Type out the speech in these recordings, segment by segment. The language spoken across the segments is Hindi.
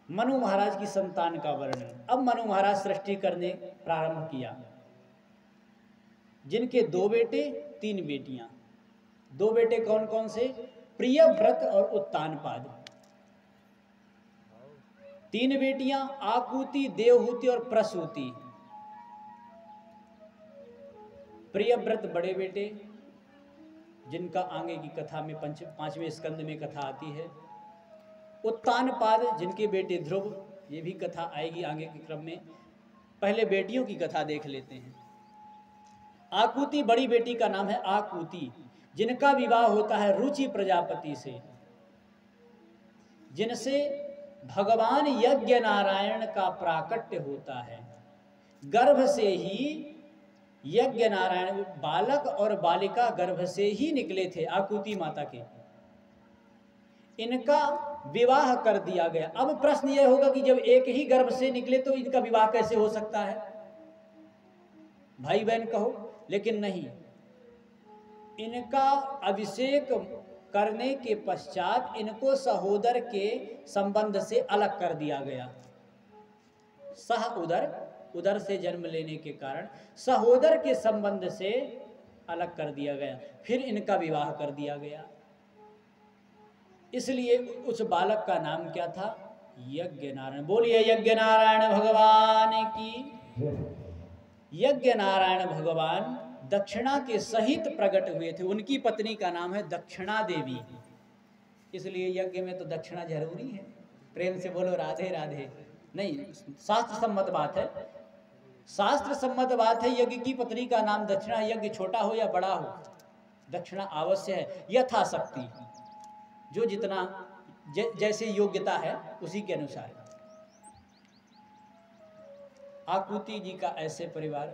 मनु महाराज की संतान का वर्णन। अब मनु महाराज सृष्टि करने प्रारंभ किया, जिनके 2 बेटे 3 बेटियां। 2 बेटे कौन कौन से? प्रियव्रत और उत्तानपाद। 3 बेटियां आकुति, देवहूति और प्रसूति। प्रियव्रत बड़े बेटे, जिनका आगे की कथा में 5वें स्कंद में कथा आती है। उत्तानपाद, जिनके बेटे ध्रुव, ये भी कथा आएगी आगे के क्रम में। पहले बेटियों की कथा देख लेते हैं। आकुति बड़ी बेटी का नाम है आकुति, जिनका विवाह होता है रुचि प्रजापति से, जिनसे भगवान यज्ञ नारायण का प्राकट्य होता है। गर्भ से ही यज्ञ नारायण, बालक और बालिका गर्भ से ही निकले थे आकुति माता के। इनका विवाह कर दिया गया। अब प्रश्न यह होगा कि जब एक ही गर्भ से निकले तो इनका विवाह कैसे हो सकता है? भाई बहन कहो, लेकिन नहीं। इनका अभिषेक करने के पश्चात इनको सहोदर के संबंध से अलग कर दिया गया। सह उदर से जन्म लेने के कारण सहोदर के संबंध से अलग कर दिया गया, फिर इनका विवाह कर दिया गया। इसलिए उस बालक का नाम क्या था? यज्ञ नारायण। बोलिए यज्ञ नारायण भगवान की। यज्ञ नारायण भगवान दक्षिणा के सहित प्रकट हुए थे। उनकी पत्नी का नाम है दक्षिणा देवी, इसलिए यज्ञ में तो दक्षिणा जरूरी है। प्रेम से बोलो राधे राधे। नहीं, शास्त्र सम्मत बात है, शास्त्र सम्मत बात है। यज्ञ की पत्नी का नाम दक्षिणा, यज्ञ छोटा हो या बड़ा हो, दक्षिणा अवश्य है, यथाशक्ति, जो जितना जैसे योग्यता है उसी के अनुसार। आकुति जी का ऐसे परिवार।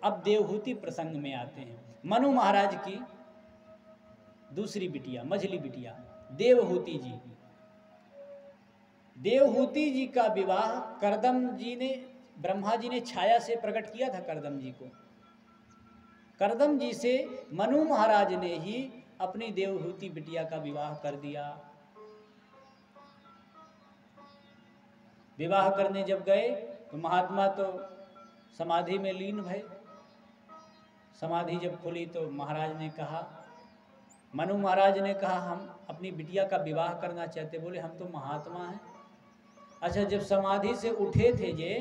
अब देवहूति प्रसंग में आते हैं। मनु महाराज की दूसरी बिटिया, मझली बिटिया देवहूति जी। देवहूति जी का विवाह करदम जी ने, ब्रह्मा जी ने छाया से प्रकट किया था करदम जी को। करदम जी से मनु महाराज ने ही अपनी देवहूति बिटिया का विवाह कर दिया। विवाह करने जब गए तो महात्मा तो समाधि में लीन भये। समाधि जब खुली तो महाराज ने कहा, मनु महाराज ने कहा, हम अपनी बिटिया का विवाह करना चाहते। बोले हम तो महात्मा हैं। अच्छा, जब समाधि से उठे थे ये,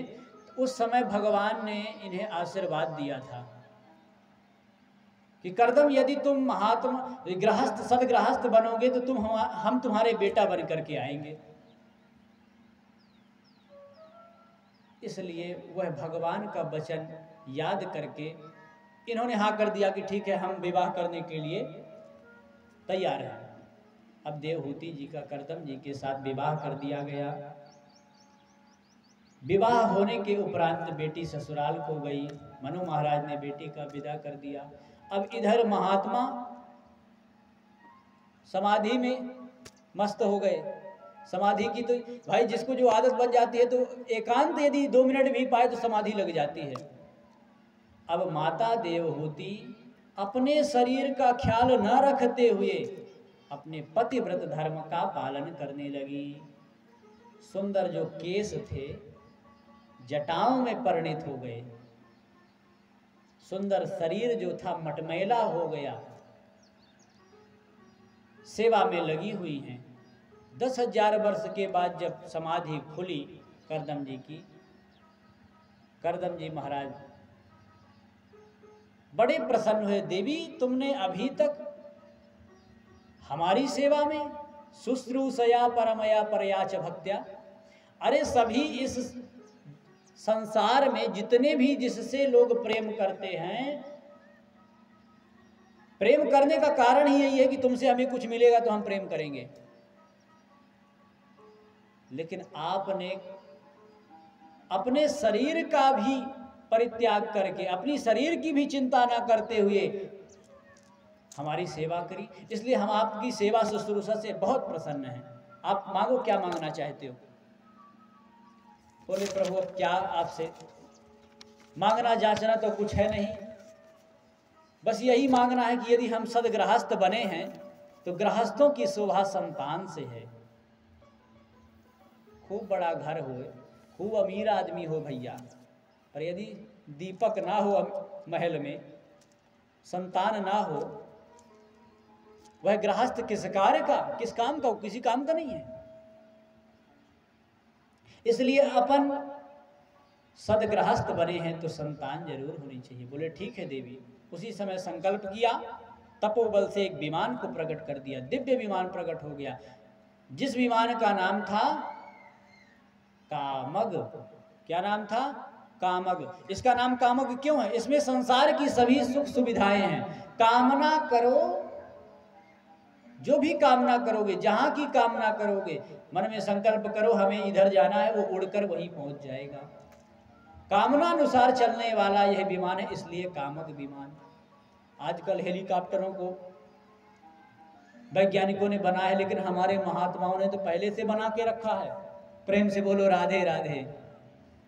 तो उस समय भगवान ने इन्हें आशीर्वाद दिया था कि करदम यदि तुम महात्मा गृहस्थ सदगृहस्थ बनोगे तो हम तुम्हारे बेटा बन करके आएंगे। इसलिए वह भगवान का वचन याद करके इन्होंने हाँ कर दिया कि ठीक है, हम विवाह करने के लिए तैयार हैं। अब देवहूति जी का करदम जी के साथ विवाह कर दिया गया। विवाह होने के उपरांत बेटी ससुराल को गई। मनु महाराज ने बेटी का विदा कर दिया। अब इधर महात्मा समाधि में मस्त हो गए। समाधि की तो भाई जिसको जो आदत बन जाती है, तो एकांत यदि 2 मिनट भी पाए तो समाधि लग जाती है। अब माता देवहूति अपने शरीर का ख्याल न रखते हुए अपने पतिव्रत धर्म का पालन करने लगी। सुंदर जो केस थे जटाओं में परिणित हो गए, सुंदर शरीर जो था मटमैला हो गया। सेवा में लगी हुई हैं। 10,000 वर्ष के बाद जब समाधि खुली करदम जी की, करदम जी महाराज बड़े प्रसन्न हुए। देवी, तुमने अभी तक हमारी सेवा में शुश्रूषया परमया परया च भक्त्या। अरे सभी इस संसार में जितने भी जिससे लोग प्रेम करते हैं, प्रेम करने का कारण ही यही है कि तुमसे हमें कुछ मिलेगा तो हम प्रेम करेंगे। लेकिन आपने अपने शरीर का भी परित्याग करके, अपनी शरीर की भी चिंता ना करते हुए हमारी सेवा करी। इसलिए हम आपकी सेवा शुश्रूषा से बहुत प्रसन्न हैं। आप मांगो, क्या मांगना चाहते हो? बोले प्रभु, अब क्या आपसे मांगना जांचना तो कुछ है नहीं, बस यही मांगना है कि यदि हम सदगृहस्थ बने हैं तो गृहस्थों की शोभा संतान से है। खूब बड़ा घर हो, खूब अमीर आदमी हो भैया, पर यदि दीपक ना हो महल में, संतान ना हो, वह गृहस्थ किस कार्य का, किस काम का, किसी काम का नहीं है। इसलिए अपन सदगृहस्थ बने हैं तो संतान जरूर होनी चाहिए। बोले ठीक है देवी। उसी समय संकल्प किया, तपोबल से एक विमान को प्रकट कर दिया, दिव्य विमान प्रकट हो गया, जिस विमान का नाम था कामग। क्या नाम था? कामग। इसका नाम कामग क्यों है? इसमें संसार की सभी सुख सुविधाएं हैं। कामना करो, जो भी कामना करोगे, जहां की कामना करोगे, मन में संकल्प करो हमें इधर जाना है, वो उड़कर वहीं पहुंच जाएगा। कामना अनुसार चलने वाला यह विमान है, इसलिए कामक विमान। आजकल हेलीकॉप्टरों को वैज्ञानिकों ने बनाया है, लेकिन हमारे महात्माओं ने तो पहले से बना के रखा है। प्रेम से बोलो राधे राधे।